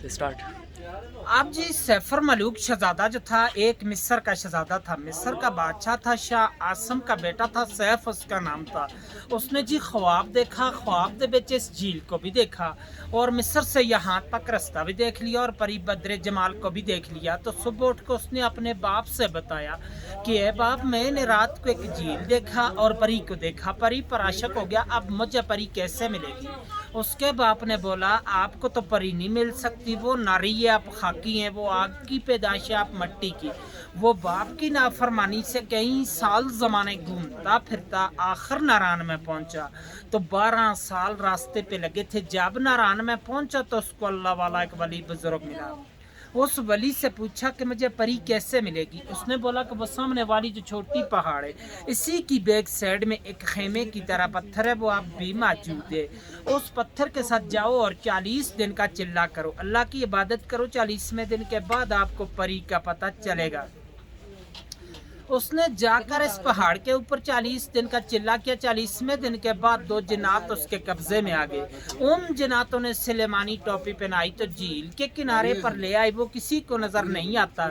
Start. अब जी सैफर मलूक शहजादा जो था एक मिस्र का शहजादा था। मिस्र का बादशाह था, शाह आसम का बेटा था, सैफ उसका नाम था। उसने जी ख्वाब देखा, ख्वाब दे बेच इस झील को भी देखा और मिस्र से यहाँ तक रास्ता भी देख लिया और परी बद्र जमाल को भी देख लिया। तो सुबह उठ कर उसने अपने बाप से बताया कि ए बाप, मैंने रात को एक झील देखा और परी को देखा, परी पर आशक हो गया, अब मुझे परी कैसे मिलेगी। उसके बाप ने बोला आपको तो परी नहीं मिल सकती, वो नारी है, आप खाकी हैं, वो आग की पैदाइश है, आप मट्टी की। वो बाप की नाफरमानी से कई साल ज़माने घूमता फिरता आखिर नारायण में पहुंचा। तो 12 साल रास्ते पे लगे थे। जब नारायण में पहुंचा तो उसको अल्लाह वाला एक वली बुजुर्ग मिला। उस वली से पूछा कि मुझे परी कैसे मिलेगी। उसने बोला कि वो सामने वाली जो छोटी पहाड़ है, इसी की बैक साइड में एक खेमे की तरह पत्थर है, वो आप भी मौजूद है। उस पत्थर के साथ जाओ और 40 दिन का चिल्ला करो, अल्लाह की इबादत करो। 40वें दिन के बाद आपको परी का पता चलेगा। उसने जाकर इस पहाड़ के ऊपर 40 दिन का चिल्ला किया। 40वें दिन के बाद 2 जिन्नात उसके कब्जे में आ गए। उन जिन्नातों ने सुलेमानी टोपी पहनाई तो झील के किनारे पर ले आई। वो किसी को नजर नहीं आता,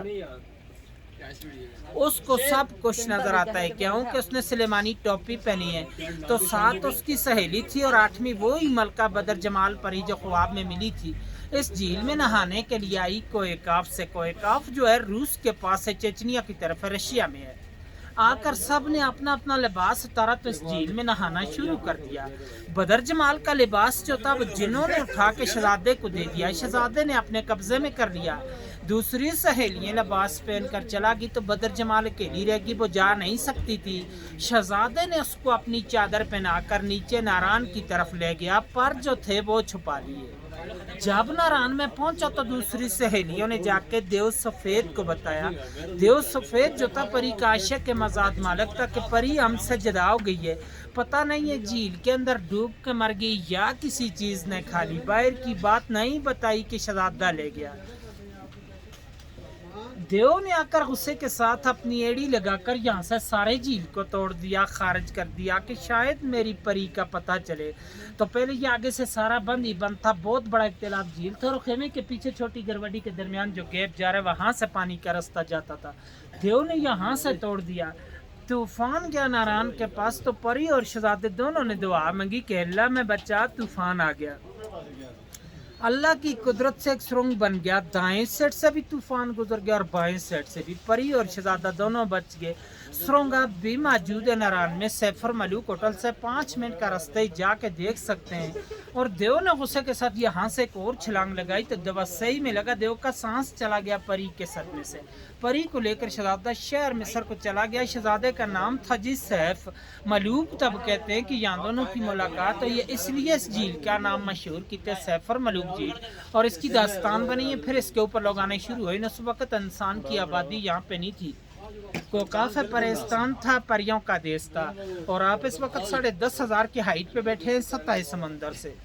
उसको सब कुछ नजर आता है, क्योंकि उसने सुलेमानी टोपी पहनी है। तो साथ उसकी सहेली थी और 8वीं वही मलका बदर जमाल परी जो ख्वाब में मिली थी। इस झील में नहाने के लिए आई कोएकाफ से। कोएकाफ जो है रूस के पास है, चेचनिया की तरफ है, रशिया में है। आकर सब ने अपना अपना लिबास उतारा तो इस झील में नहाना शुरू कर दिया। बदर जमाल का लिबास जो था वो जिन्होंने उठा के शहजादे को दे दिया, शहजादे ने अपने कब्जे में कर लिया। दूसरी सहेलियां लिबास पहनकर चला गई तो बदर जमाल अकेली रह गई, वो जा नहीं सकती थी। शहजादे ने उसको अपनी चादर पहनाकर नीचे नारायण की तरफ ले गया, पर जो थे वो छुपा लिए। जब नारायण में पहुंचा तो दूसरी सहेलियों ने जाके देव सफेद को बताया। देव सफेद जो था परी का आशिक के मजाद मालिक था कि परी हमसे जुदा हो गई है, पता नहीं है झील के अंदर डूब के मर गई या किसी चीज ने खा ली। बाहर की बात नहीं बताई कि शहजादा ले गया। देव ने आकर गुस्से के साथ अपनी एड़ी लगाकर यहाँ से सारे झील को तोड़ दिया, खारिज कर दिया कि शायद मेरी परी का पता चले। तो पहले ये आगे से सारा बंद ही बंद था, बहुत बड़ा एक तालाब झील था और खेमे के पीछे छोटी गरवडी के दरमियान जो गैप जा रहा है वहां से पानी का रास्ता जाता था। देव ने यहाँ से तोड़ दिया। तूफान गया नारायण के पास तो परी और शहजादे दोनों ने दुआ मांगी कि अल्लाह में बचा, तूफान आ गया। अल्लाह की कुदरत से एक सुरंग बन गया, दाएं साइड से भी तूफान गुजर गया और बाएं साइड से भी। परी और शहजादा दोनों बच गए। सुरंग अब भी मौजूद है नारायण में। सैफर मलूक होटल से 5 मिनट का रास्ते ही जाके देख सकते हैं। और देव ने गुस्से के साथ यहाँ से एक और छलांग लगाई तो दवा सही में लगा। देव का सांस चला गया परी के सदमे से। परी को लेकर शहजादा शहर मिस्र को चला गया। शहजादे का नाम था जी सैफ मलूक। तब कहते हैं कि यहाँ दोनों की मुलाकात हुई है, इसलिए इस झील का नाम मशहूर किया सैफर मलूक झील और इसकी दास्तान बनी है। फिर इसके ऊपर लोग आने शुरू हुए। उस वक्त इंसान की आबादी यहाँ पे नहीं थी, को काफी परेशान था, परियों का देश था। और आप इस वक्त 10,500 की हाइट पे बैठे हैं सतह समंदर से।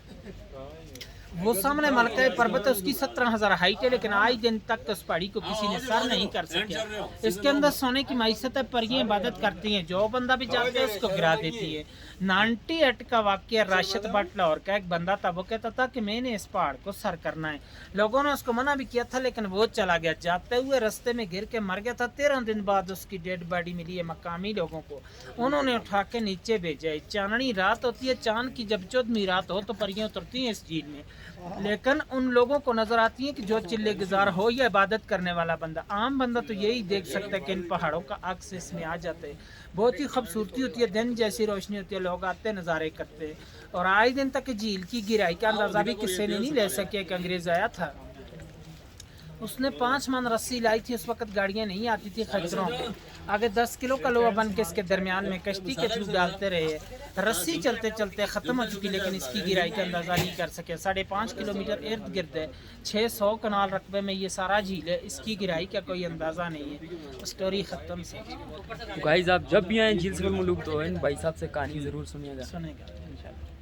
वो सामने मलका पर्वत है, उसकी 17,000 हाइट है, लेकिन आज दिन तक उस पहाड़ी को किसी ने सर नहीं कर सका। इसके अंदर सोने की मैसत है, परियां इबादत करती हैं, जो बंदा भी जाता है उसको गिरा देती है। 98 का वाक्य राशिद भट्ट लाहौर का एक बंदा था, वो कहता था कि मैंने इस पहाड़ को सर करना है। लोगों ने उसको मना भी किया था लेकिन वो चला गया। जाते हुए रास्ते में गिर के मर गया था। 13 दिन बाद उसकी डेड बॉडी मिली है मकामी लोगों को, उन्होंने उठा के नीचे भेजा। चांदनी रात होती है, चांद की जब 14वीं रात हो तो परियां उतरती हैं इस झील में, लेकिन उन लोगों को नजर आती है कि जो चिल्ले गुजार हो या इबादत करने वाला बंदा। आम बंदा तो यही देख सकता है कि इन पहाड़ों का अक्स इसमें आ जाते हैं। बहुत ही खूबसूरती होती है, दिन जैसी रोशनी होती है, लोग आते हैं नज़ारे करते हैं। और आज दिन तक झील की गिराई का अंदाजा भी किसी ने नहीं ले सके। एक अंग्रेज आया था, उसने 5 मन रस्सी लाई थी। उस वक्त गाड़ियां नहीं आती थी खच्चरों पे। आगे 10 किलो का लोहा बन के इसके दरमियान में कश्ती के थ्रू डालते रहे। रस्सी चलते चलते ख़त्म हो चुकी, लेकिन इसकी गिराई का अंदाज़ा नहीं कर सके। 5.5 किलोमीटर इर्द गिर्द है, 600 कनाल रकबे में ये सारा झील है। इसकी गिराई का कोई अंदाज़ा नहीं है। स्टोरी ख़त्म से। गाइस आप जब भी आए झील सैफर मलूक तो भाई साहब से कहानी ज़रूर सुनिएगा। सुनेगा इंशाल्लाह।